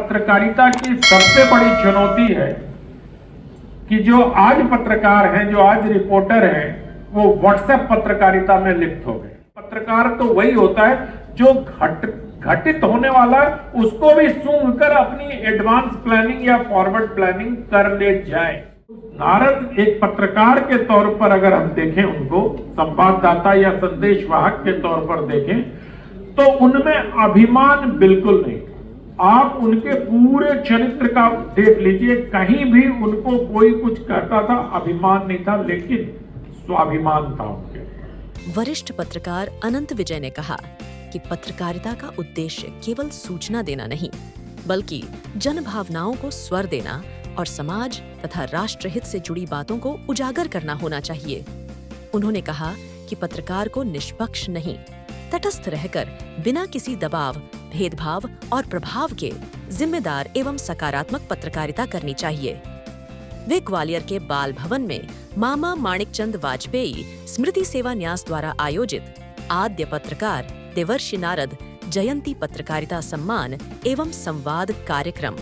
पत्रकारिता की सबसे बड़ी चुनौती है कि जो आज पत्रकार हैं, जो आज रिपोर्टर हैं, वो व्हाट्सएप पत्रकारिता में लिप्त हो गए। पत्रकार तो वही होता है जो घटित होने वाला है उसको भी सूंघकर अपनी एडवांस प्लानिंग या फॉरवर्ड प्लानिंग कर ले जाए। नारद एक पत्रकार के तौर पर अगर हम देखें, उनको संवाददाता या संदेशवाहक के तौर पर देखें, तो उनमें अभिमान बिल्कुल नहीं। आप उनके पूरे चरित्र का देख लीजिए, कहीं भी उनको कोई कुछ कहता था अभिमान नहीं था, लेकिन स्वाभिमान था उनके। वरिष्ठ पत्रकार अनंत विजय ने कहा कि पत्रकारिता का उद्देश्य केवल सूचना देना नहीं, बल्कि जन भावनाओं को स्वर देना और समाज तथा राष्ट्रहित से जुड़ी बातों को उजागर करना होना चाहिए। उन्होंने कहा कि पत्रकार को निष्पक्ष नहीं, तटस्थ रहकर बिना किसी दबाव, भेदभाव और प्रभाव के जिम्मेदार एवं सकारात्मक पत्रकारिता करनी चाहिए। वे ग्वालियर के बाल भवन में मामा माणिकचंद वाजपेयी स्मृति सेवा न्यास द्वारा आयोजित आद्य पत्रकार देवर्षि नारद जयंती पत्रकारिता सम्मान एवं संवाद कार्यक्रम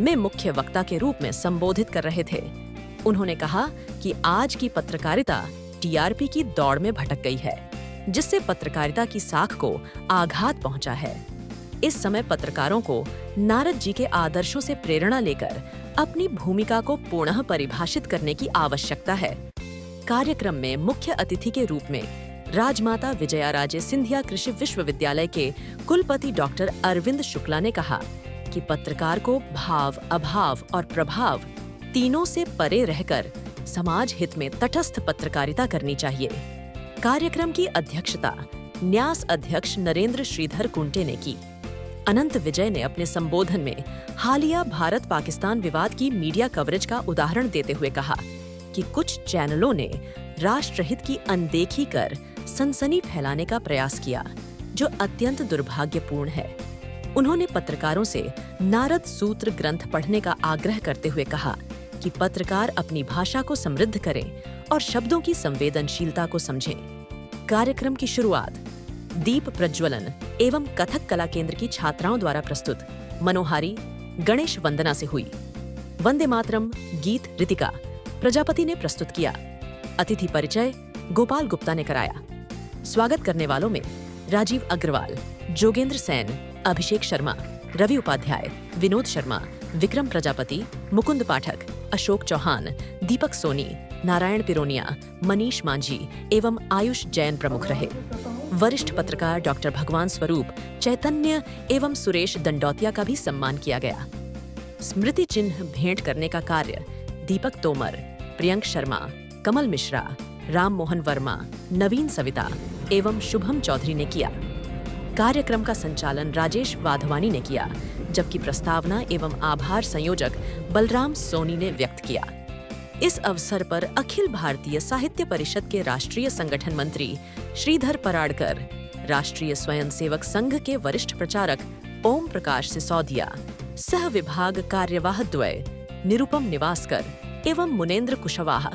में मुख्य वक्ता के रूप में संबोधित कर रहे थे। उन्होंने कहा कि आज की पत्रकारिता टीआरपी की दौड़ में भटक गई है, जिससे पत्रकारिता की साख को आघात पहुंचा है। इस समय पत्रकारों को नारद जी के आदर्शों से प्रेरणा लेकर अपनी भूमिका को पुनः परिभाषित करने की आवश्यकता है। कार्यक्रम में मुख्य अतिथि के रूप में राजमाता विजयाराजे सिंधिया कृषि विश्वविद्यालय के कुलपति डॉक्टर अरविंद शुक्ला ने कहा कि पत्रकार को भाव, अभाव और प्रभाव तीनों से परे रहकर समाज हित में तटस्थ पत्रकारिता करनी चाहिए। कार्यक्रम की अध्यक्षता न्यास अध्यक्ष नरेंद्र श्रीधर कुंटे ने की। अनंत विजय ने अपने संबोधन में हालिया भारत पाकिस्तान विवाद की मीडिया कवरेज का उदाहरण देते हुए कहा कि कुछ चैनलों ने राष्ट्रहित की अनदेखी कर सनसनी फैलाने का प्रयास किया, जो अत्यंत दुर्भाग्यपूर्ण है। उन्होंने पत्रकारों से नारद सूत्र ग्रंथ पढ़ने का आग्रह करते हुए कहा कि पत्रकार अपनी भाषा को समृद्ध करें और शब्दों की संवेदनशीलता को समझें। कार्यक्रम की शुरुआत दीप प्रज्वलन एवं कथक कला केंद्र की छात्राओं द्वारा प्रस्तुत मनोहारी गणेश वंदना से हुई। वंदे मातरम गीत रितिका प्रजापति ने प्रस्तुत किया। अतिथि परिचय गोपाल गुप्ता ने कराया। स्वागत करने वालों में राजीव अग्रवाल, जोगेंद्र सैन, अभिषेक शर्मा, रवि उपाध्याय, विनोद शर्मा, विक्रम प्रजापति, मुकुंद पाठक, अशोक चौहान, दीपक सोनी, नारायण पिरोनिया, मनीष मांझी एवं आयुष जैन प्रमुख रहे। वरिष्ठ पत्रकार डॉक्टर भगवान स्वरूप, चैतन्य एवं सुरेश दंडौतिया का भी सम्मान किया गया। स्मृति चिन्ह भेंट करने का कार्य दीपक तोमर, प्रियंक शर्मा, कमल मिश्रा, राम मोहन वर्मा, नवीन सविता एवं शुभम चौधरी ने किया। कार्यक्रम का संचालन राजेश वाधवानी ने किया, जबकि प्रस्तावना एवं आभार संयोजक बलराम सोनी ने व्यक्त किया। इस अवसर पर अखिल भारतीय साहित्य परिषद के राष्ट्रीय संगठन मंत्री श्रीधर पराड़कर, राष्ट्रीय स्वयंसेवक संघ के वरिष्ठ प्रचारक ओम प्रकाश सिसोदिया, सह विभाग कार्यवाह द्वय निरुपम निवासकर एवं मुनेन्द्र कुशवाहा,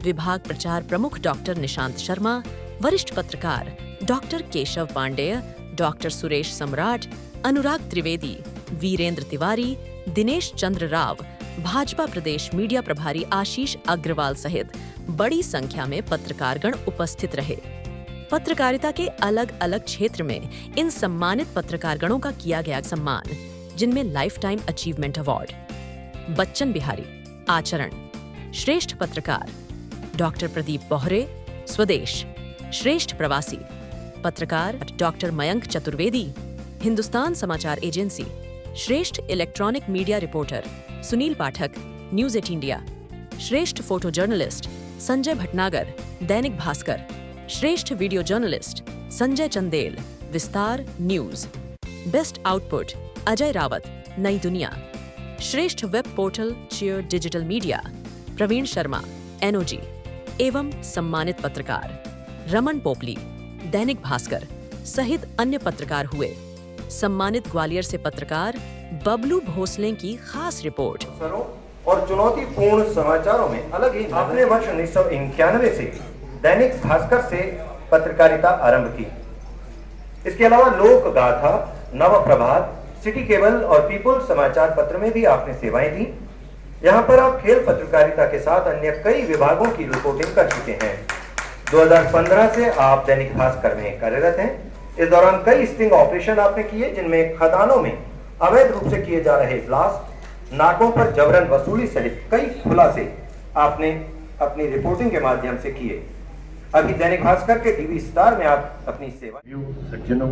विभाग प्रचार प्रमुख डॉक्टर निशांत शर्मा, वरिष्ठ पत्रकार डॉक्टर केशव पांडेय, डॉक्टर सुरेश सम्राट, अनुराग त्रिवेदी, वीरेंद्र तिवारी, दिनेश चंद्र राव, भाजपा प्रदेश मीडिया प्रभारी आशीष अग्रवाल सहित बड़ी संख्या में पत्रकारगण उपस्थित रहे। पत्रकारिता के अलग अलग क्षेत्र में इन सम्मानित पत्रकारगणों का किया गया सम्मान, जिनमें life time achievement award, Bachchan Bihari आचरण, श्रेष्ठ पत्रकार डॉक्टर प्रदीप बोहरे स्वदेश, श्रेष्ठ प्रवासी पत्रकार डॉक्टर मयंक चतुर्वेदी हिंदुस्तान समाचार एजेंसी, श्रेष्ठ electronic media reporter Sunil Pathak news 8 India, श्रेष्ठ फोटो जर्नलिस्ट संजय भटनागर दैनिक भास्कर, श्रेष्ठ video journalist Sanjay Chandel Vistaar news, best output Ajay Rawat Nai Duniya, श्रेष्ठ web portal chair digital media Praveen Sharma N O G एवं सम्मानित पत्रकार रमन पोपली दैनिक भास्कर सहित अन्य पत्रकार हुए। सम्मानित ग्वालियर से पत्रकार बबलू भोसले की खास रिपोर्ट। और चुनौतीपूर्ण समाचारों में अलग ही अपने वर्ष 1991 से दैनिक भास्कर से पत्रकारिता आरंभ की। इसके अलावा लोक गाथा, नव प्रभात, सिटी केबल और पीपुल समाचार पत्र में भी आपने सेवाएं दी। यहाँ पर आप खेल पत्रकारिता के साथ अन्य कई विभागों की रिपोर्टिंग कर चुके हैं। 2015 से आप दैनिक भास्कर में कार्यरत हैं। इस दौरान कई स्टिंग ऑपरेशन आपने किए, जिनमें खदानों में अवैध रूप से किए जा रहे ब्लास्ट, नाकों पर जबरन वसूली सहित कई खुलासे आपने अपनी रिपोर्टिंग के माध्यम से किए। अभी दैनिक भास्कर के टीवी स्टार में आप अपनी सेवा। सज्जनों,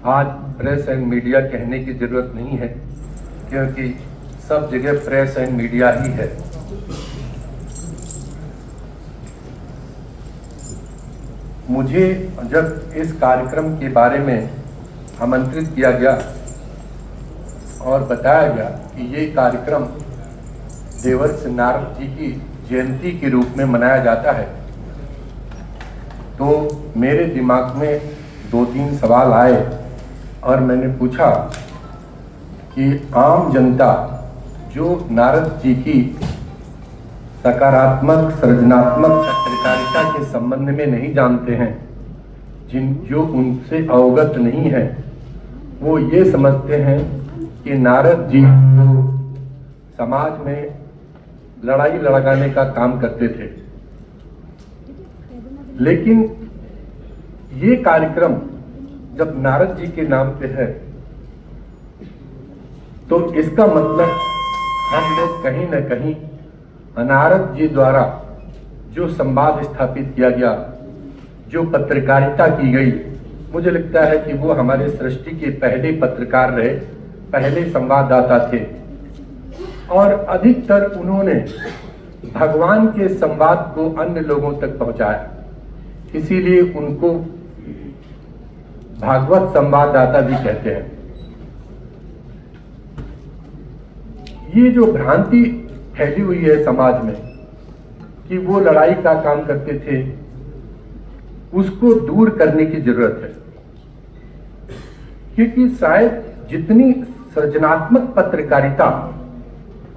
आज प्रेस एंड मीडिया कहने की जरूरत नहीं है, क्योंकि सब जगह प्रेस एंड मीडिया ही है। मुझे जब इस कार्यक्रम के बारे में आमंत्रित किया गया और बताया गया कि ये कार्यक्रम देवर्ष नारद जी की जयंती के रूप में मनाया जाता है, तो मेरे दिमाग में 2-3 सवाल आए और मैंने पूछा कि आम जनता जो नारद जी की सकारात्मक सृजनात्मक पत्रकारिता के संबंध में नहीं जानते हैं, जो उनसे अवगत नहीं है, वो ये समझते हैं कि नारद जी तो समाज में लड़ाई लड़ाने का काम करते थे। लेकिन ये कार्यक्रम जब नारद जी के नाम पे है, तो इसका मतलब हम लोग कहीं न कहीं नारद जी द्वारा जो संवाद स्थापित किया गया, जो पत्रकारिता की गई, मुझे लगता है कि वो हमारे सृष्टि के पहले पत्रकार रहे, पहले संवाददाता थे और अधिकतर उन्होंने भगवान के संवाद को अन्य लोगों तक पहुंचाया। इसीलिए उनको भागवत संवाददाता भी कहते हैं। ये जो भ्रांति फैली हुई है समाज में कि वो लड़ाई का काम करते थे, उसको दूर करने की जरूरत है, क्योंकि शायद जितनी सृजनात्मक पत्रकारिता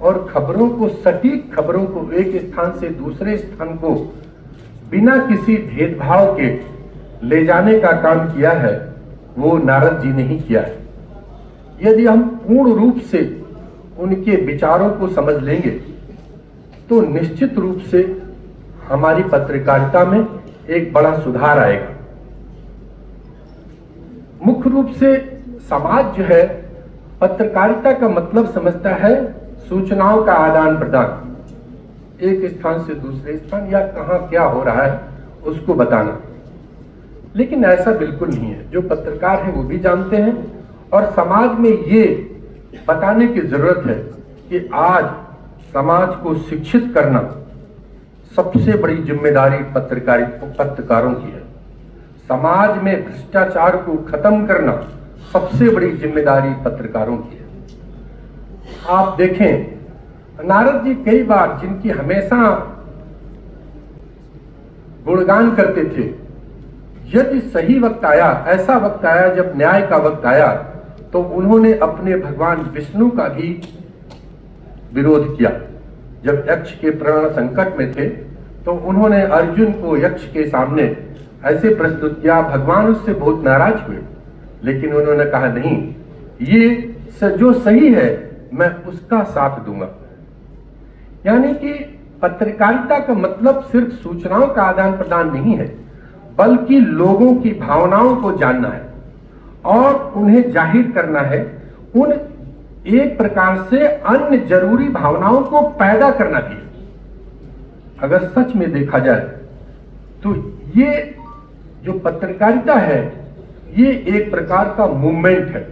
और खबरों को, सटीक खबरों को एक स्थान से दूसरे स्थान को बिना किसी भेदभाव के ले जाने का काम किया है, वो नारद जी ने ही किया है। यदि हम पूर्ण रूप से उनके विचारों को समझ लेंगे तो निश्चित रूप से हमारी पत्रकारिता में एक बड़ा सुधार आएगा। मुख्य रूप से समाज जो है पत्रकारिता का मतलब समझता है सूचनाओं का आदान प्रदान, एक स्थान से दूसरे स्थान या कहां क्या हो रहा है उसको बताना। लेकिन ऐसा बिल्कुल नहीं है। जो पत्रकार हैं वो भी जानते हैं और समाज में ये बताने की जरूरत है कि आज समाज को शिक्षित करना सबसे बड़ी जिम्मेदारी पत्रकारों की है। समाज में भ्रष्टाचार को खत्म करना सबसे बड़ी जिम्मेदारी पत्रकारों की है। आप देखें, नारद जी कई बार जिनकी हमेशा गुणगान करते थे, यदि सही वक्त आया, ऐसा वक्त आया जब न्याय का वक्त आया, तो उन्होंने अपने भगवान विष्णु का भी विरोध किया। जब यक्ष के प्राण संकट में थे तो उन्होंने अर्जुन को यक्ष के सामने ऐसे प्रस्तुत किया, भगवान उससे बहुत नाराज हुए, लेकिन उन्होंने कहा नहीं, ये जो सही है मैं उसका साथ दूंगा। यानी कि पत्रकारिता का मतलब सिर्फ सूचनाओं का आदान प्रदान नहीं है, बल्कि लोगों की भावनाओं को जानना है और उन्हें जाहिर करना है, उन एक प्रकार से अन्य जरूरी भावनाओं को पैदा करना भी है। अगर सच में देखा जाए तो ये जो पत्रकारिता है ये एक प्रकार का मूवमेंट है।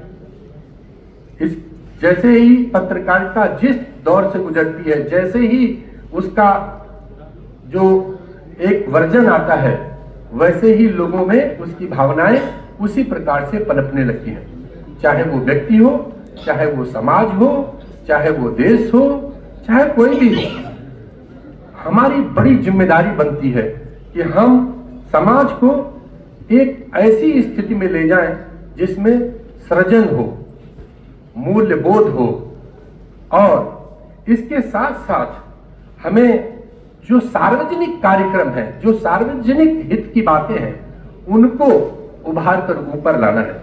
इस जैसे ही पत्रकारिता जिस दौर से गुजरती है, जैसे ही उसका जो एक वर्जन आता है, वैसे ही लोगों में उसकी भावनाएं उसी प्रकार से पनपने लगती हैं। चाहे वो व्यक्ति हो, चाहे वो समाज हो, चाहे वो देश हो, चाहे कोई भी हो, हमारी बड़ी जिम्मेदारी बनती है कि हम समाज को एक ऐसी स्थिति में ले जाएं जिसमें सृजन हो, मूल्य बोध हो और इसके साथ साथ हमें जो सार्वजनिक कार्यक्रम है, जो सार्वजनिक हित की बातें हैं, उनको उभार कर ऊपर लाना है।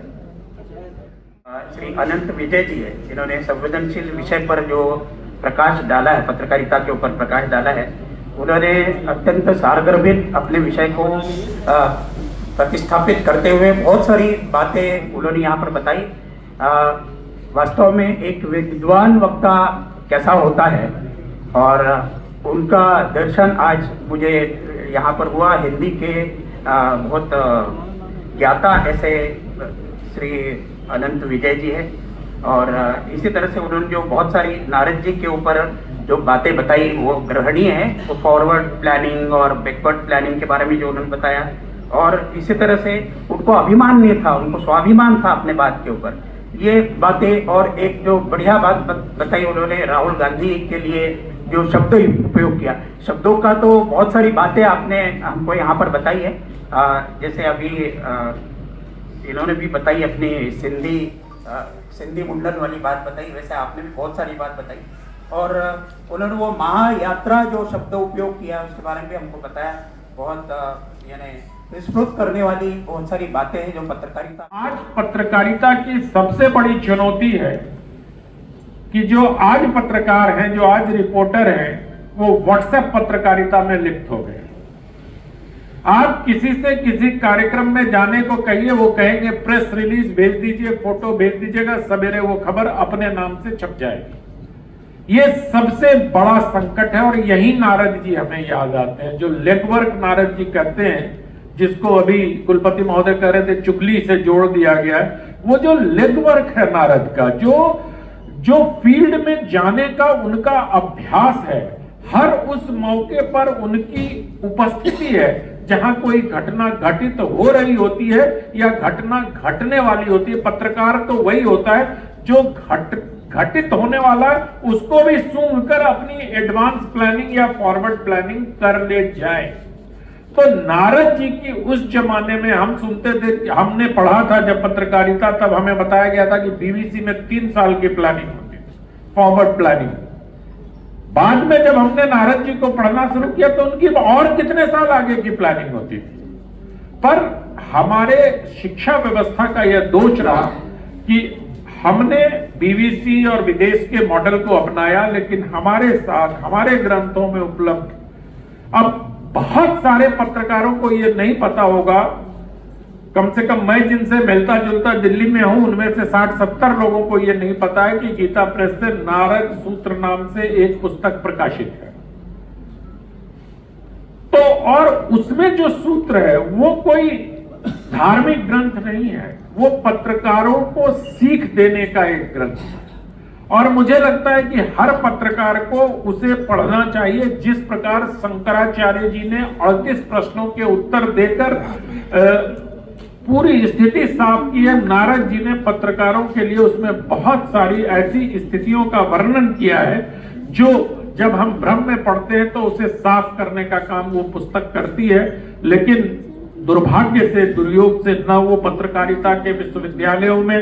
श्री अनंत विजय जी है, जिन्होंने संवेदनशील विषय पर जो प्रकाश डाला है, पत्रकारिता के ऊपर प्रकाश डाला है। उन्होंने अत्यंत सारगर्भित अपने विषय को प्रतिस्थापित करते हुए बहुत सारी बातें उन्होंने यहाँ पर बताई। वास्तव में एक विद्वान वक्ता कैसा होता है और उनका दर्शन आज मुझे यहाँ पर हुआ। हिंदी के बहुत ज्ञाता ऐसे श्री अनंत विजय जी है और इसी तरह से उन्होंने जो बहुत सारी नारद जी के ऊपर जो बातें बताई वो ग्रहणीय है। वो फॉरवर्ड प्लानिंग और बैकवर्ड प्लानिंग के बारे में जो उन्होंने बताया, और इसी तरह से उनको अभिमान नहीं था, उनको स्वाभिमान था अपने बात के ऊपर, ये बातें। और एक जो बढ़िया बात बताई उन्होंने राहुल गांधी के लिए जो शब्द उपयोग किया, शब्दों का तो बहुत सारी बातें आपने हमको यहाँ पर बताई है। जैसे अभी इन्होंने भी बताई अपनी सिंधी मुंडन वाली बात बताई, वैसे आपने भी बहुत सारी बात बताई। और उन्होंने वो महायात्रा जो शब्द उपयोग किया उसके बारे में भी हमको बताया। बहुत यानी विस्फोट करने वाली बहुत सारी बातें हैं जो पत्रकारिता। आज पत्रकारिता की सबसे बड़ी चुनौती है कि जो आज पत्रकार हैं, जो आज रिपोर्टर हैं, वो व्हाट्सएप पत्रकारिता में लिप्त हो गए। आप किसी से किसी कार्यक्रम में जाने को कहिए, वो कहेंगे प्रेस रिलीज भेज दीजिए, फोटो भेज दीजिएगा, सवेरे वो खबर अपने नाम से छप जाएगी। ये सबसे बड़ा संकट है और यही नारद जी हमें याद आते हैं, जो लेगवर्क नारद जी कहते हैं, जिसको अभी कुलपति महोदय कह रहे थे चुगली से जोड़ दिया गया है। वो जो लेगवर्क है नारद का, जो फील्ड में जाने का उनका अभ्यास है, हर उस मौके पर उनकी उपस्थिति है जहां कोई घटना घटित हो रही होती है या घटना घटने वाली होती है। पत्रकार तो वही होता है जो घटित होने वाला है उसको भी सूंघ कर अपनी एडवांस प्लानिंग या फॉरवर्ड प्लानिंग कर ले जाए। तो नारद जी की उस जमाने में हम सुनते थे, हमने पढ़ा था जब पत्रकारिता, तब हमें बताया गया था कि बीबीसी में 3 साल की प्लानिंग होती है, फॉरवर्ड प्लानिंग। बाद में जब हमने नारद जी को पढ़ना शुरू किया तो उनकी और कितने साल आगे की प्लानिंग होती थी। पर हमारे शिक्षा व्यवस्था का यह दोष रहा कि हमने बीबीसी और विदेश के मॉडल को अपनाया, लेकिन हमारे साथ हमारे ग्रंथों में उपलब्ध अब बहुत सारे पत्रकारों को यह नहीं पता होगा, कम से कम मैं जिनसे मिलता जुलता दिल्ली में हूं उनमें से 60-70 लोगों को यह नहीं पता है कि गीता प्रेस से नारद सूत्र नाम से एक पुस्तक प्रकाशित है। तो और उसमें जो सूत्र है वो कोई धार्मिक ग्रंथ नहीं है, वो पत्रकारों को सीख देने का एक ग्रंथ है। और मुझे लगता है कि हर पत्रकार को उसे पढ़ना चाहिए। जिस प्रकार शंकराचार्य जी ने 38 प्रश्नों के उत्तर देकर पूरी स्थिति साफ की है, नारद जी ने पत्रकारों के लिए उसमें बहुत सारी ऐसी स्थितियों का वर्णन किया है जो जब हम भ्रम में पढ़ते हैं तो उसे साफ करने का काम वो पुस्तक करती है। लेकिन दुर्भाग्य से, दुर्योग से, न वो पत्रकारिता के विश्वविद्यालयों में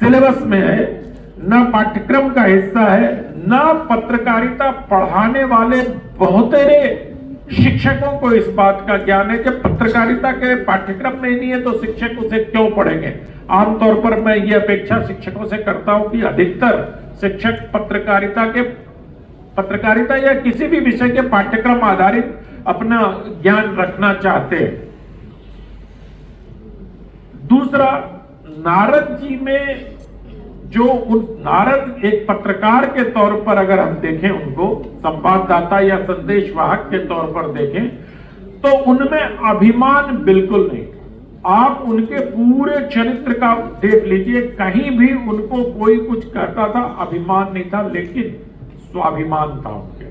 सिलेबस में है, न पाठ्यक्रम का हिस्सा है, न पत्रकारिता पढ़ाने वाले बहुतेरे शिक्षकों को इस बात का ज्ञान है। जब पत्रकारिता के पाठ्यक्रम में ही नहीं है तो शिक्षक उसे क्यों पढ़ेंगे। आमतौर पर मैं ये अपेक्षा शिक्षकों से करता हूं कि अधिकतर शिक्षक पत्रकारिता या किसी भी विषय के पाठ्यक्रम आधारित अपना ज्ञान रखना चाहते हैं। दूसरा, नारद जी में जो नारद एक पत्रकार के तौर पर अगर हम देखें, उनको संवाददाता या संदेशवाहक के तौर पर देखें, तो उनमें अभिमान बिल्कुल नहीं। आप उनके पूरे चरित्र का देख लीजिए, कहीं भी उनको कोई कुछ कहता था अभिमान नहीं था, लेकिन स्वाभिमान था उनके।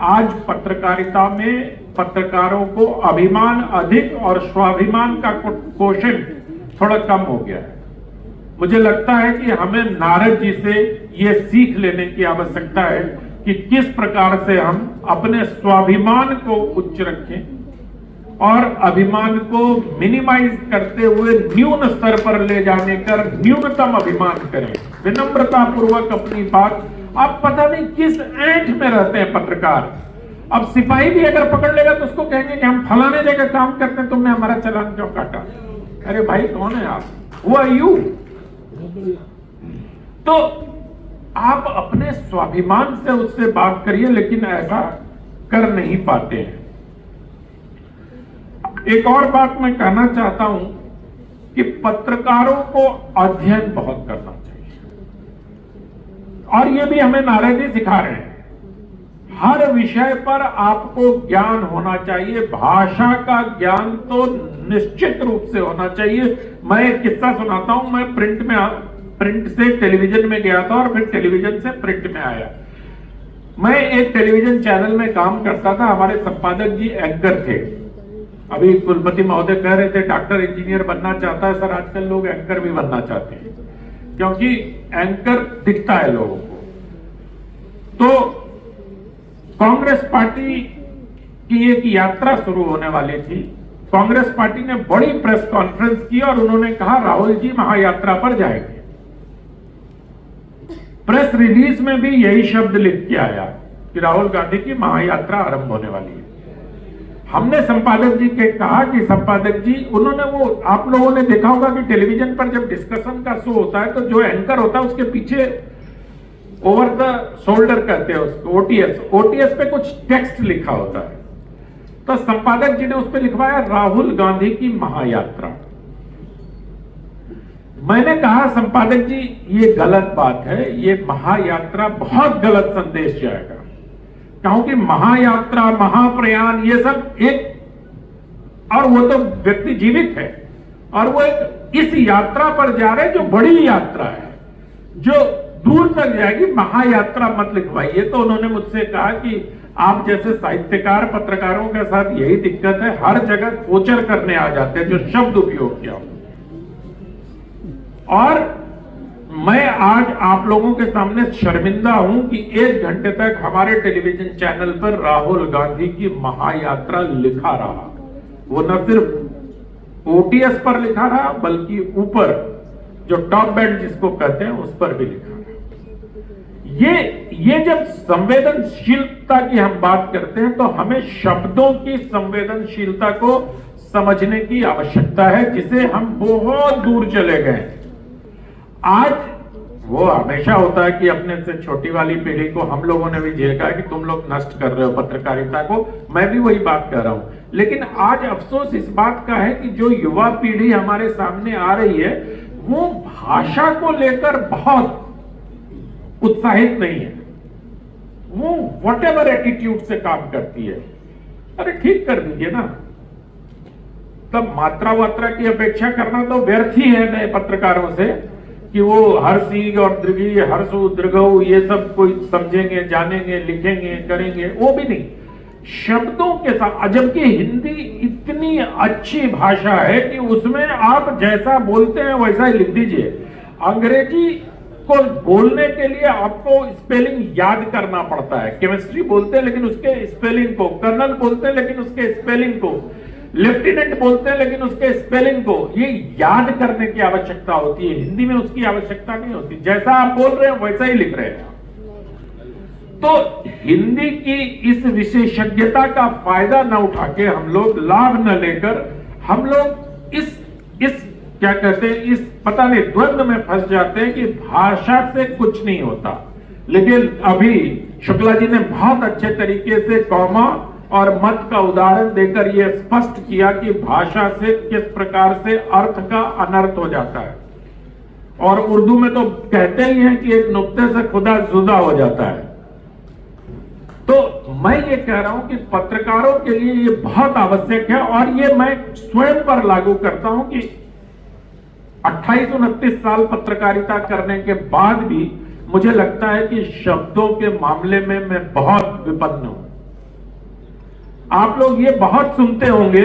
आज पत्रकारिता में पत्रकारों को अभिमान अधिक और स्वाभिमान का क्वोशेंट थोड़ा कम हो गया है। मुझे लगता है कि हमें नारद जी से ये सीख लेने की आवश्यकता है कि किस प्रकार से हम अपने स्वाभिमान को उच्च रखें और अभिमान को मिनिमाइज करते हुए न्यून स्तर पर ले जाने कर न्यूनतम अभिमान करें, विनम्रता पूर्वक अपनी बात। आप पता नहीं किस ऐंठ में रहते हैं पत्रकार। अब सिपाही भी अगर पकड़ लेगा तो उसको कहेंगे कि हम फलाने जगह काम करते हैं, तुमने हमारा चालान क्यों काटा। अरे भाई, कौन है आप? Who are you? तो आप अपने स्वाभिमान से उससे बात करिए, लेकिन ऐसा कर नहीं पाते हैं। एक और बात मैं कहना चाहता हूं कि पत्रकारों को अध्ययन बहुत करना चाहिए, और ये भी हमें नारद जी सिखा रहे हैं। हर विषय पर आपको ज्ञान होना चाहिए, भाषा का ज्ञान तो निश्चित रूप से होना चाहिए। मैं एक किस्सा सुनाता हूं। मैं प्रिंट से टेलीविजन में गया था और फिर टेलीविजन से प्रिंट में आया। मैं एक टेलीविजन चैनल में काम करता था। हमारे संपादक जी एंकर थे। अभी कुलपति महोदय कह रहे थे डॉक्टर इंजीनियर बनना चाहता है सर, आजकल लोग एंकर भी बनना चाहते हैं, क्योंकि एंकर दिखता है लोगों को। तो कांग्रेस पार्टी की एक यात्रा शुरू होने वाली थी। कांग्रेस पार्टी ने बड़ी प्रेस कॉन्फ्रेंस की और उन्होंने कहा राहुल जी महायात्रा पर जाएंगे। प्रेस रिलीज में भी यही शब्द लिख के आया कि राहुल गांधी की महायात्रा आरंभ होने वाली है। हमने संपादक जी के कहा कि संपादक जी, उन्होंने वो, आप लोगों ने देखा होगा कि टेलीविजन पर जब डिस्कशन का शो होता है तो जो एंकर होता है उसके पीछे ओवर द शोल्डर कहते हैं उसको, ओटीएस पे कुछ टेक्स्ट लिखा होता है। तो संपादक जी ने उस पर लिखवाया राहुल गांधी की महायात्रा। मैंने कहा संपादक जी ये गलत बात है, ये महायात्रा बहुत गलत संदेश जाएगा, क्योंकि महायात्रा, महाप्रयाण ये सब एक, और वो तो व्यक्ति जीवित है और वो एक इस यात्रा पर जा रहे जो बड़ी यात्रा है, जो दूर तक जाएगी। महायात्रा मत लिखवाइए। तो उन्होंने मुझसे कहा कि आप जैसे साहित्यकार पत्रकारों के साथ यही दिक्कत है, हर जगह कोचर करने आ जाते हैं जो शब्द उपयोग किया। और मैं आज आप लोगों के सामने शर्मिंदा हूं कि 1 घंटे तक हमारे टेलीविजन चैनल पर राहुल गांधी की महायात्रा लिखा रहा। वो न सिर्फ ओटीएस पर लिखा रहा, बल्कि ऊपर जो टॉप बैंड जिसको कहते हैं उस पर भी लिखा रहा। ये जब संवेदनशीलता की हम बात करते हैं तो हमें शब्दों की संवेदनशीलता को समझने की आवश्यकता है, जिसे हम बहुत दूर चले गए। आज वो हमेशा होता है कि अपने से छोटी वाली पीढ़ी को हम लोगों ने भी झेला है कि तुम लोग नष्ट कर रहे हो पत्रकारिता को। मैं भी वही बात कर रहा हूं। लेकिन आज अफसोस इस बात का है कि जो युवा पीढ़ी हमारे सामने आ रही है वो भाषा को लेकर बहुत उत्साहित नहीं है। वो व्हाटएवर एटीट्यूड से काम करती है। अरे ठीक कर दीजिए ना। तब मात्रा वात्रा की अपेक्षा करना तो व्यर्थ ही है नए पत्रकारों से कि वो हर्षी और दीर्घी, हर्षु दीर्घऊ ये सब कोई समझेंगे, जानेंगे, लिखेंगे, करेंगे, वो भी नहीं। शब्दों के साथ, जबकि हिंदी इतनी अच्छी भाषा है कि उसमें आप जैसा बोलते हैं वैसा ही लिख दीजिए। अंग्रेजी को बोलने के लिए आपको स्पेलिंग याद करना पड़ता है। केमिस्ट्री बोलते हैं लेकिन उसके स्पेलिंग को, कर्नल बोलते हैं लेकिन उसके स्पेलिंग को, लेफ्टिनेंट बोलते हैं लेकिन उसके स्पेलिंग को, ये याद करने की आवश्यकता होती है। हिंदी में उसकी आवश्यकता नहीं होती। जैसा आप बोल रहे हैं वैसा ही लिख रहे हैं। तो हिंदी की इस विशेषज्ञता का फायदा न उठा के हम लोग, लाभ न लेकर हम लोग इस क्या कहते हैं, इस पता नहीं द्वंद्व में फंस जाते हैं कि भाषा से कुछ नहीं होता। लेकिन अभी शुक्ला जी ने बहुत अच्छे तरीके से कॉमा और मत का उदाहरण देकर यह स्पष्ट किया कि भाषा से किस प्रकार से अर्थ का अनर्थ हो जाता है। और उर्दू में तो कहते ही हैं कि एक नुक्ते से खुदा जुदा हो जाता है। तो मैं ये कह रहा हूं कि पत्रकारों के लिए ये बहुत आवश्यक है, और ये मैं स्वयं पर लागू करता हूं कि 28-29 साल पत्रकारिता करने के बाद भी मुझे लगता है कि शब्दों के मामले में मैं बहुत विपन्न हूं। आप लोग ये बहुत सुनते होंगे,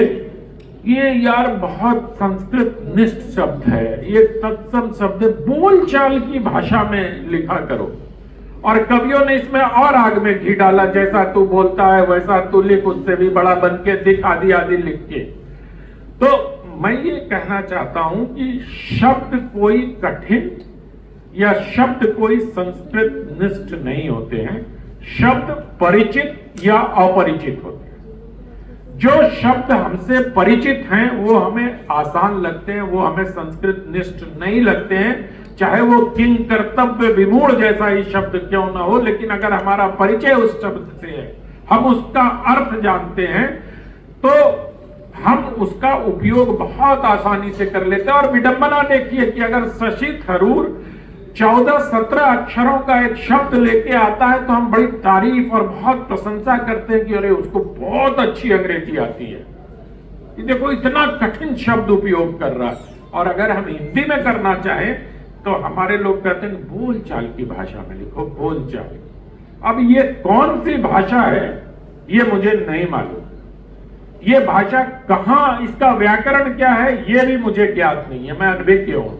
ये यार बहुत संस्कृत निष्ठ शब्द है, ये तत्सम शब्द है, बोलचाल की भाषा में लिखा करो। और कवियों ने इसमें और आग में घी डाला, जैसा तू बोलता है वैसा तू लिख, उससे भी बड़ा बन के दिख, आदि आदि लिख के। तो मैं ये कहना चाहता हूं कि शब्द कोई कठिन या शब्द कोई संस्कृत निष्ठ नहीं होते हैं। शब्द परिचित या अपरिचित होते हैं। जो शब्द हमसे परिचित हैं वो हमें आसान लगते हैं, वो हमें संस्कृत निष्ठ नहीं लगते हैं। चाहे वो किंग कर्तव्य विमूढ़ जैसा ही शब्द क्यों ना हो, लेकिन अगर हमारा परिचय उस शब्द से है, हम उसका अर्थ जानते हैं, तो हम उसका उपयोग बहुत आसानी से कर लेते हैं। और विडंबना देखिए कि अगर शशि थरूर 14-17 अक्षरों का एक शब्द लेके आता है तो हम बड़ी तारीफ और बहुत प्रशंसा करते हैं कि अरे उसको बहुत अच्छी अंग्रेजी आती है, कि देखो इतना कठिन शब्द उपयोग कर रहा है। और अगर हम हिंदी में करना चाहें तो हमारे लोग कहते हैं बोलचाल की भाषा में लिखो, बोलचाल। अब ये कौन सी भाषा है ये मुझे नहीं मालूम, ये भाषा कहां, इसका व्याकरण क्या है ये भी मुझे ज्ञात नहीं है, मैं अनभिज्ञ हूं।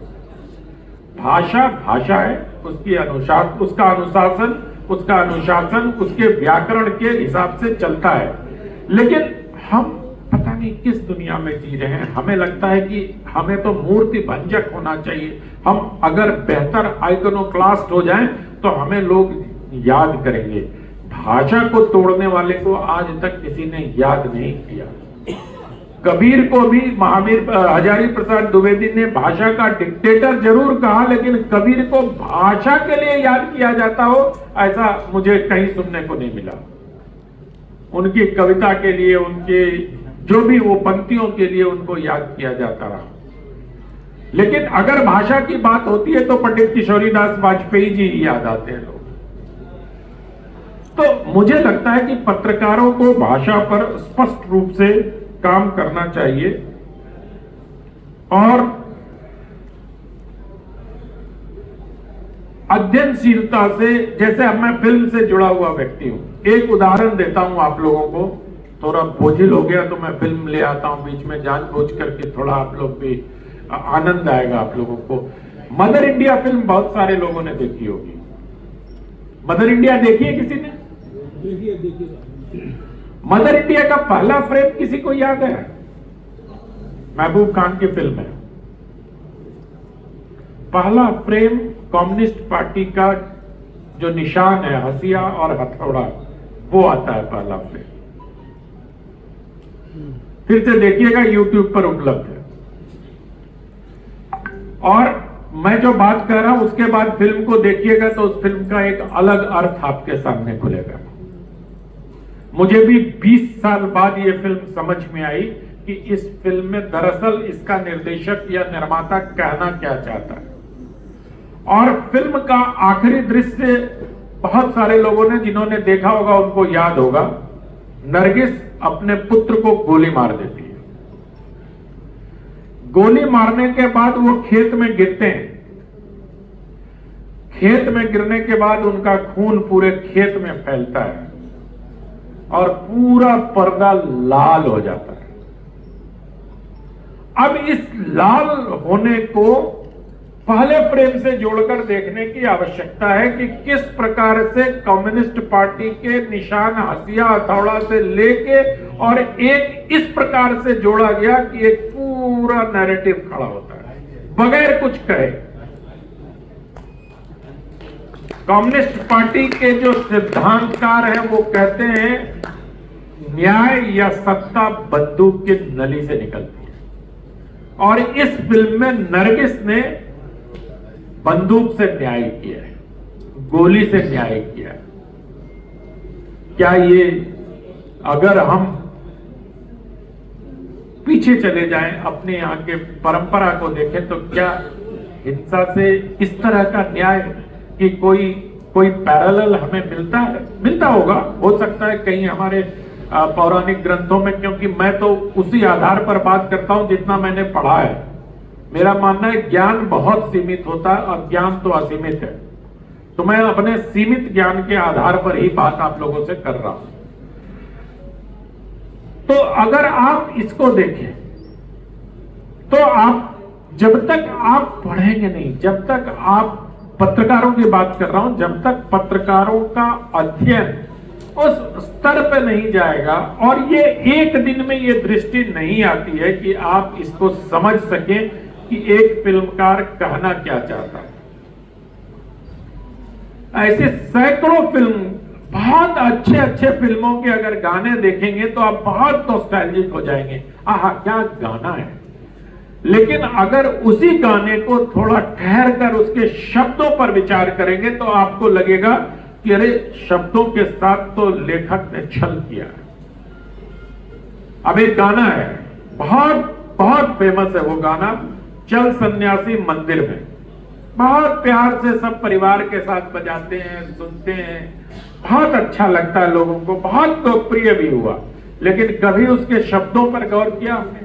भाषा भाषा है, उसकी अनुशासन, उसका अनुशासन उसके व्याकरण के हिसाब से चलता है। लेकिन हम पता नहीं किस दुनिया में जी रहे हैं, हमें लगता है कि हमें तो मूर्ति भंजक होना चाहिए, हम अगर बेहतर आइकोनोक्लास्ट हो जाएं तो हमें लोग याद करेंगे। भाषा को तोड़ने वाले को आज तक किसी ने याद नहीं किया। कबीर को भी महावीर हजारी प्रसाद द्विवेदी ने भाषा का डिक्टेटर जरूर कहा, लेकिन कबीर को भाषा के लिए याद किया जाता हो ऐसा मुझे कहीं सुनने को नहीं मिला। उनकी कविता के लिए, उनके जो भी वो पंक्तियों के लिए उनको याद किया जाता रहा। लेकिन अगर भाषा की बात होती है तो पंडित किशोरीदास वाजपेयी जी याद आते हैं लोग। तो मुझे लगता है कि पत्रकारों को भाषा पर स्पष्ट रूप से काम करना चाहिए और अध्ययनशीलता से, जैसे अब मैं फिल्म से जुड़ा हुआ व्यक्ति हूं, एक उदाहरण देता हूं आप लोगों को, थोड़ा बोझिल हो गया तो मैं फिल्म ले आता हूं बीच में जानबूझ करके, थोड़ा आप लोग भी आनंद आएगा आप लोगों को। मदर इंडिया फिल्म बहुत सारे लोगों ने देखी होगी। मदर इंडिया देखी है किसी ने? मदर इंडिया का पहला फ्रेम किसी को याद है? महबूब खान की फिल्म है। पहला फ्रेम कम्युनिस्ट पार्टी का जो निशान है, हसिया और हथौड़ा, वो आता है पहला फ्रेम। फिर से देखिएगा, यूट्यूब पर उपलब्ध है। और मैं जो बात कर रहा हूं उसके बाद फिल्म को देखिएगा तो उस फिल्म का एक अलग अर्थ आपके सामने खुलेगा। मुझे भी 20 साल बाद ये फिल्म समझ में आई कि इस फिल्म में दरअसल इसका निर्देशक या निर्माता कहना क्या चाहता है। और फिल्म का आखिरी दृश्य बहुत सारे लोगों ने, जिन्होंने देखा होगा उनको याद होगा, नरगिस अपने पुत्र को गोली मार देती है। गोली मारने के बाद वो खेत में गिरते हैं। खेत में गिरने के बाद उनका खून पूरे खेत में फैलता है और पूरा पर्दा लाल हो जाता है। अब इस लाल होने को पहले फ्रेम से जोड़कर देखने की आवश्यकता है कि किस प्रकार से कम्युनिस्ट पार्टी के निशान हसिया हथौड़ा से लेके और एक इस प्रकार से जोड़ा गया कि एक पूरा नैरेटिव खड़ा होता है बगैर कुछ कहे। कम्युनिस्ट पार्टी के जो सिद्धांतकार हैं वो कहते हैं न्याय या सत्ता बंदूक की नली से निकलती है, और इस फिल्म में नरगिस ने बंदूक से न्याय किया है, गोली से न्याय किया है। क्या ये, अगर हम पीछे चले जाएं, अपने यहाँ के परंपरा को देखें, तो क्या हिंसा से इस तरह का न्याय कि कोई पैरेलल हमें मिलता है? मिलता होगा, हो सकता है कहीं हमारे पौराणिक ग्रंथों में, क्योंकि मैं तो उसी आधार पर बात करता हूं जितना मैंने पढ़ा है। मेरा मानना है ज्ञान बहुत सीमित होता है और ज्ञान तो असीमित है, तो मैं अपने सीमित ज्ञान के आधार पर ही बात आप लोगों से कर रहा हूं। तो अगर आप इसको देखें तो आप, जब तक आप पढ़ेंगे नहीं, जब तक आप, पत्रकारों की बात कर रहा हूं, जब तक पत्रकारों का अध्ययन उस स्तर पे नहीं जाएगा और ये एक दिन में ये दृष्टि नहीं आती है कि आप इसको समझ सकें कि एक फिल्मकार कहना क्या चाहता है। ऐसे सैकड़ों फिल्म, बहुत अच्छे अच्छे फिल्मों के अगर गाने देखेंगे तो आप बहुत नॉस्टैल्जिक हो जाएंगे, आहा क्या गाना है। लेकिन अगर उसी गाने को थोड़ा ठहर कर उसके शब्दों पर विचार करेंगे तो आपको लगेगा कि अरे शब्दों के साथ तो लेखक ने छल किया है। अब एक गाना है, बहुत बहुत फेमस है वो गाना, चल सन्यासी मंदिर में। बहुत प्यार से सब परिवार के साथ बजाते हैं, सुनते हैं, बहुत अच्छा लगता है लोगों को, बहुत लोकप्रिय भी हुआ। लेकिन कभी उसके शब्दों पर गौर किया हमने?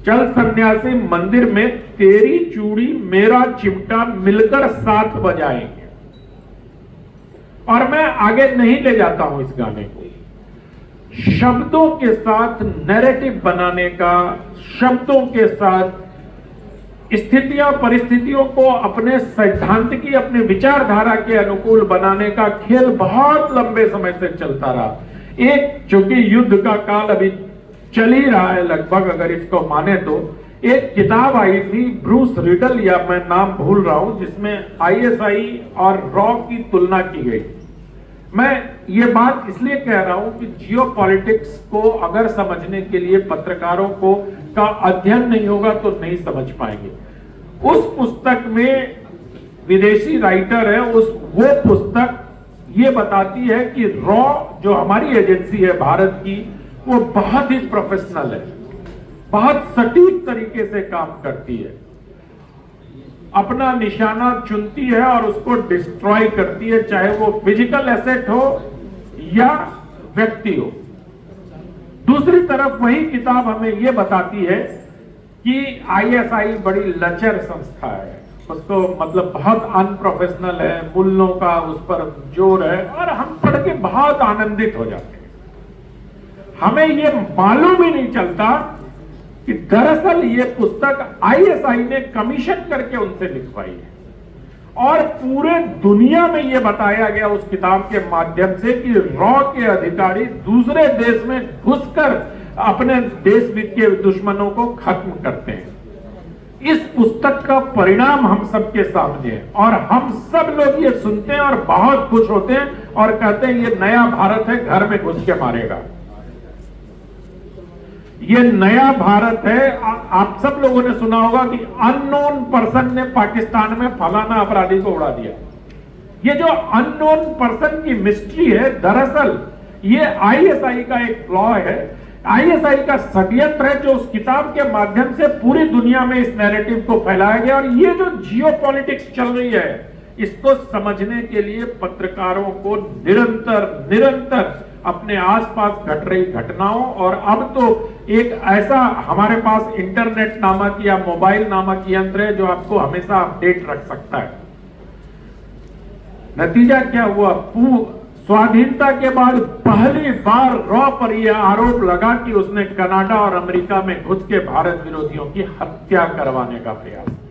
चल सन्यासी मंदिर में तेरी चूड़ी मेरा चिमटा मिलकर साथ बजाएंगे। और मैं आगे नहीं ले जाता हूं इस गाने को। शब्दों के साथ नैरेटिव बनाने का, शब्दों के साथ स्थितियां परिस्थितियों को अपने सैद्धांतिकी, अपने विचारधारा के अनुकूल बनाने का खेल बहुत लंबे समय से चलता रहा। एक चूंकि युद्ध का काल अभी चल ही रहा है लगभग, अगर इसको माने तो एक किताब आई थी ब्रूस रिडल, या मैं नाम भूल रहा हूं, जिसमें आईएसआई और रॉ की तुलना की गई। मैं ये बात इसलिए कह रहा हूं कि जियोपॉलिटिक्स को अगर समझने के लिए पत्रकारों को का अध्ययन नहीं होगा तो नहीं समझ पाएंगे। उस पुस्तक में विदेशी राइटर है, वो पुस्तक ये बताती है कि रॉ जो हमारी एजेंसी है भारत की, वो बहुत ही प्रोफेशनल है, बहुत सटीक तरीके से काम करती है, अपना निशाना चुनती है और उसको डिस्ट्रॉय करती है, चाहे वो फिजिकल एसेट हो या व्यक्ति हो। दूसरी तरफ वही किताब हमें यह बताती है कि आईएसआई बड़ी लचर संस्था है, उसको मतलब बहुत अनप्रोफेशनल है, मूल्यों का उस पर जोर है, और हम पढ़ के बहुत आनंदित हो जाते हैं। हमें ये मालूम ही नहीं चलता कि दरअसल ये पुस्तक आईएसआई ने कमीशन करके उनसे लिखवाई है, और पूरे दुनिया में ये बताया गया उस किताब के माध्यम से कि रॉ के अधिकारी दूसरे देश में घुसकर अपने देश के दुश्मनों को खत्म करते हैं। इस पुस्तक का परिणाम हम सबके सामने है, और हम सब लोग ये सुनते हैं और बहुत खुश होते हैं और कहते हैं ये नया भारत है, घर में घुस के मारेगा। ये नया भारत है। आप सब लोगों ने सुना होगा कि अननोन पर्सन ने पाकिस्तान में फलाना अपराधी को उड़ा दिया। ये जो अननोन पर्सन की मिस्ट्री है, दरअसल ये आईएसआई का एक फ्लॉ है, आईएसआई का षड्यंत्र है, जो उस किताब के माध्यम से पूरी दुनिया में इस नैरेटिव को फैलाया गया। और ये जो जियोपॉलिटिक्स चल रही है, इसको समझने के लिए पत्रकारों को निरंतर अपने आसपास घट रही घटनाओं, और अब तो एक ऐसा हमारे पास इंटरनेट नामक या मोबाइल नामक यंत्र है जो आपको हमेशा अपडेट रख सकता है। नतीजा क्या हुआ? स्वाधीनता के बाद पहली बार रॉ पर यह आरोप लगा कि उसने कनाडा और अमेरिका में घुस के भारत विरोधियों की हत्या करवाने का प्रयास किया।